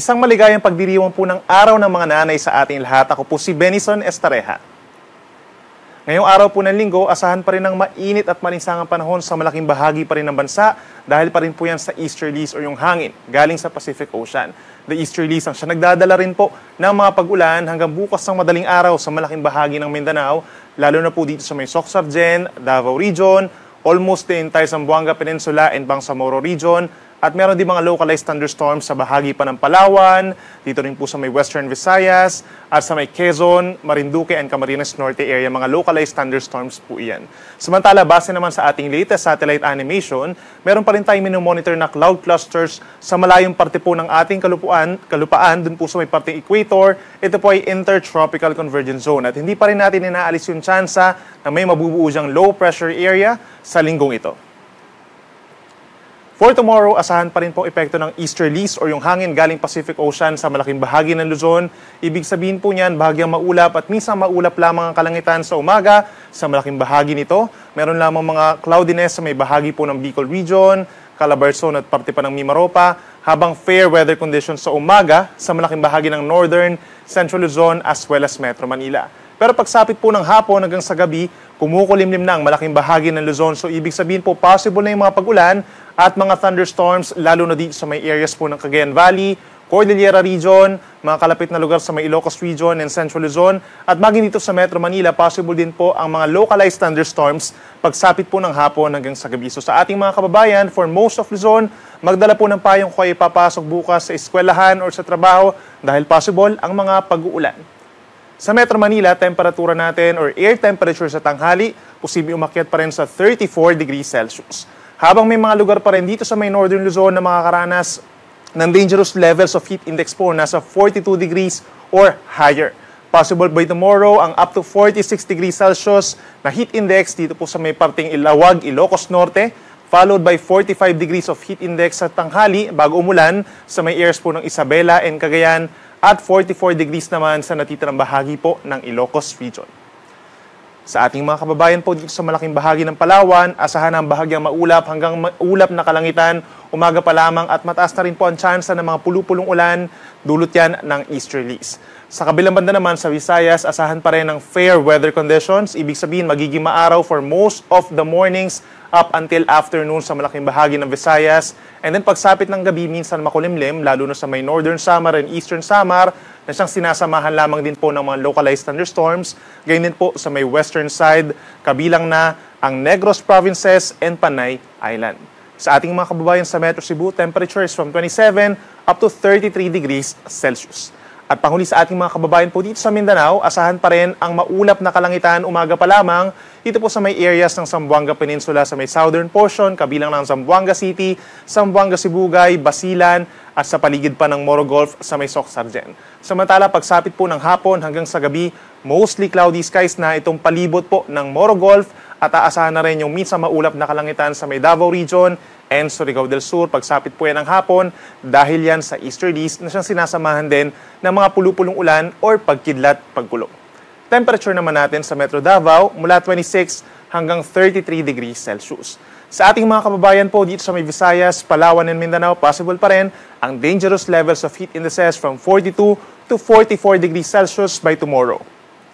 Isang maligayang pagdiriwang po ng araw ng mga nanay sa ating lahat. Ako po si Benison Estareja. Ngayong araw po ng linggo, asahan pa rin ng mainit at malinsangang panahon sa malaking bahagi pa rin ng bansa dahil pa rin po yan sa easterlies o yung hangin galing sa Pacific Ocean. The easterlies ang siya nagdadala rin po ng mga pag-ulan hanggang bukas ng madaling araw sa malaking bahagi ng Mindanao, lalo na po dito sa may Soc-Sargen, Davao Region, almost the entire Zamboanga Peninsula and Bangsamoro Region, at meron din mga localized thunderstorms sa bahagi pa ng Palawan, dito rin po sa may Western Visayas, at sa may Quezon, Marinduque, and Camarines Norte area, mga localized thunderstorms po iyan. Samantala, base naman sa ating latest satellite animation, meron pa rin tayong minomonitor na cloud clusters sa malayong parte po ng ating kalupaan, dun po sa may parteng equator. Ito po ay intertropical convergence zone at hindi pa rin natin inaalis yung tsansa na may mabubuo diyang low pressure area sa linggong ito. For tomorrow, asahan pa rin po epekto ng easterlies o yung hangin galing Pacific Ocean sa malaking bahagi ng Luzon. Ibig sabihin po niyan, bahagyang maulap at minsan maulap lamang ang kalangitan sa umaga sa malaking bahagi nito. Meron lamang mga cloudiness sa may bahagi po ng Bicol Region, Calabarzon at parte pa ng Mimaropa, habang fair weather conditions sa umaga sa malaking bahagi ng Northern, Central Luzon as well as Metro Manila. Pero pagsapit po ng hapon hanggang sa gabi, kumukulimlim na ang malaking bahagi ng Luzon. So ibig sabihin po, possible na yung mga pag-ulan at mga thunderstorms, lalo na dito sa may areas po ng Cagayan Valley, Cordillera Region, mga kalapit na lugar sa may Ilocos Region and Central Luzon, at maging dito sa Metro Manila, possible din po ang mga localized thunderstorms pagsapit po ng hapon hanggang sa gabi. So sa ating mga kababayan, for most of Luzon, magdala po ng payong kung kayo papasok bukas sa eskwelahan or sa trabaho dahil possible ang mga pag-uulan. Sa Metro Manila, temperatura natin or air temperature sa tanghali, posibleng umakyat pa rin sa 34 degrees Celsius. Habang may mga lugar pa rin dito sa may Northern Luzon na makakaranas ng dangerous levels of heat index po, nasa 42 degrees or higher. Possible by tomorrow ang up to 46 degrees Celsius na heat index dito po sa may parting Ilawag, Ilocos Norte, followed by 45 degrees of heat index sa tanghali bago umulan sa may areas po ng Isabela and Cagayan, at 44 degrees naman sa natitirang bahagi po ng Ilocos Region. Sa ating mga kababayan po dito sa malaking bahagi ng Palawan, asahan ang bahagyang maulap hanggang maulap na kalangitan, umaga pa lamang at mataas na rin po ang tsansa ng mga pulu-pulong ulan, dulot yan ng easterlies. Sa kabilang banda naman sa Visayas, asahan pa rin ng fair weather conditions, ibig sabihin magiging maaraw for most of the mornings up until afternoon sa malaking bahagi ng Visayas. And then pagsapit ng gabi, minsan makulimlim, lalo na sa may Northern Samar and Eastern Samar, na siyang sinasamahan lamang din po ng mga localized thunderstorms. Ganyan din po sa may western side, kabilang na ang Negros Provinces and Panay Island. Sa ating mga kababayan sa Metro Cebu, temperatures from 27 up to 33 degrees Celsius. At panghuli sa ating mga kababayan po dito sa Mindanao, asahan pa rin ang maulap na kalangitan umaga pa lamang dito po sa may areas ng Zamboanga Peninsula sa may southern portion, kabilang ng Zamboanga City, Zamboanga Sibugay, Basilan, at sa paligid pa ng Moro Gulf sa may Soc-Sargen. Samantala, pagsapit po ng hapon hanggang sa gabi, mostly cloudy skies na itong palibot po ng Moro Gulf at aasahan na rin yung minsan maulap na kalangitan sa may Davao Region and Surigao del Sur. Pagsapit po yan ng hapon dahil yan sa easterlies na siyang sinasamahan din ng mga pulu-pulong ulan or pagkidlat, pagkulong. Temperature naman natin sa Metro Davao mula 26 hanggang 33 degrees Celsius. Sa ating mga kababayan po dito sa may Visayas, Palawan and Mindanao, possible pa rin ang dangerous levels of heat indices from 42 to 44 degrees Celsius by tomorrow.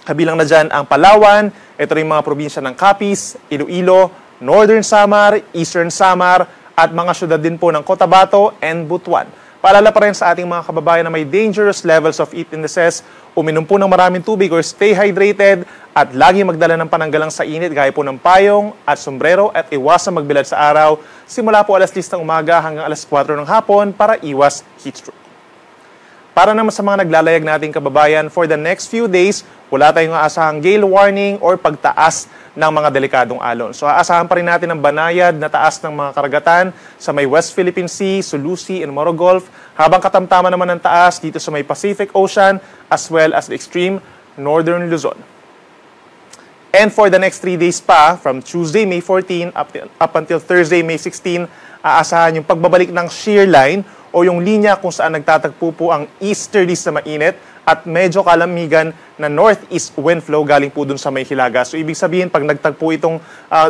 Kabilang na dyan ang Palawan, ito rin mga probinsya ng Capiz, Iloilo, Northern Samar, Eastern Samar, at mga syudad din po ng Cotabato and Butuan. Paalala pa rin sa ating mga kababayan na may dangerous levels of heat indices, uminom po ng maraming tubig or stay hydrated, at lagi magdala ng pananggalang sa init gaya po ng payong at sombrero at iwasang magbilad sa araw simula po alas 10 ng umaga hanggang alas 4 ng hapon para iwas heat stroke. Para naman sa mga naglalayag nating kababayan, for the next few days, wala tayong aasahang gale warning or pagtaas ng mga delikadong alon. So aasahan pa rin natin ang banayad na taas ng mga karagatan sa may West Philippine Sea, Sulu Sea, and Moro Gulf, habang katamtaman naman ng taas dito sa may Pacific Ocean as well as the extreme Northern Luzon. And for the next 3 days pa, from Tuesday, May 14 up until Thursday, May 16, aasahan yung pagbabalik ng shear line o yung linya kung saan nagtatagpo po ang easterlies na mainit at medyo kalamigan na northeast wind flow galing po dun sa may Hilaga. So ibig sabihin, pag nagtagpo itong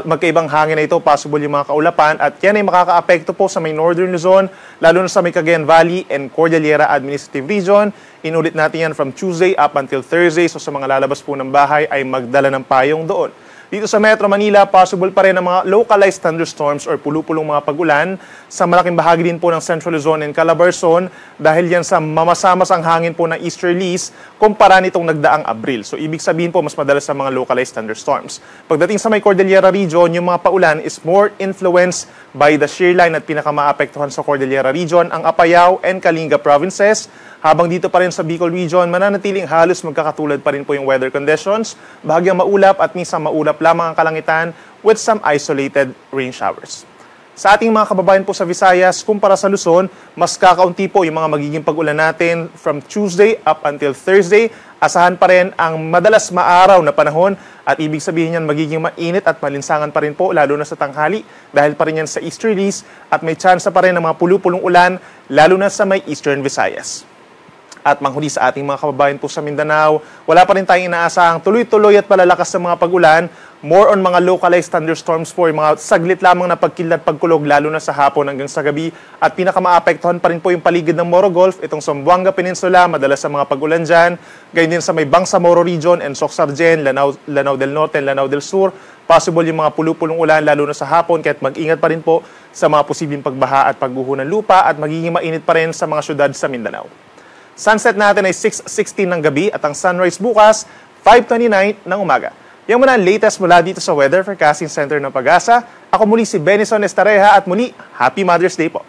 magkaibang hangin na ito, possible yung mga kaulapan at yan ay makakaapekto po sa may northern Luzon, lalo na sa may Cagayan Valley and Cordillera Administrative Region. Inulit natin yan from Tuesday up until Thursday. So sa mga lalabas po ng bahay ay magdala ng payong doon. Dito sa Metro Manila, possible pa rin ang mga localized thunderstorms or pulupulong mga pag-ulan sa malaking bahagi din po ng Central Luzon and Calabarzon dahil yan sa mamasamasang hangin po ng easterlies kumpara nitong nagdaang Abril. So ibig sabihin po mas madalas sa mga localized thunderstorms. Pagdating sa may Cordillera Region, yung mga paulan is more influenced by the shear line at pinakamaapektuhan sa Cordillera Region ang Apayao and Kalinga provinces. Habang dito pa rin sa Bicol Region, mananatiling halos magkakatulad pa rin po yung weather conditions. Bahagyang maulap at minsan maulap lamang ang kalangitan with some isolated rain showers. Sa ating mga kababayan po sa Visayas, kumpara sa Luzon, mas kakaunti po yung mga magiging pag-ulan natin from Tuesday up until Thursday. Asahan pa rin ang madalas maaraw na panahon at ibig sabihin yan magiging mainit at malinsangan pa rin po lalo na sa tanghali dahil pa rin yan sa easterlies at may tsansa pa rin ng mga pulupulong ulan lalo na sa may eastern Visayas. At manghuli sa ating mga kababayan po sa Mindanao, wala pa rin tayong inaasahang tuloy-tuloy at palalakas sa mga pag-ulan. More on mga localized thunderstorms po, yung mga saglit lamang na pagkilat pagkulog lalo na sa hapon hanggang sa gabi. At pinakamaapektuhan pa rin po yung paligid ng Moro Gulf, itong Zamboanga Peninsula, madalas sa mga pag-ulan dyan. Gayun din sa may Bangsamoro Region and Soc-Sargen, Lanao del Norte, Lanao del Sur. Possible yung mga pulupulong ulan lalo na sa hapon, kaya't mag-ingat pa rin po sa mga posibleng pagbaha at pagguho ng lupa at magiging mainit pa rin sa mga syudad sa Mindanao. Sunset natin ay 6:16 ng gabi at ang sunrise bukas, 5:29 ng umaga. Yan muna ang latest mula dito sa Weather Forecasting Center ng Pag-asa. Ako muli si Benison Estareja at muli, Happy Mother's Day po.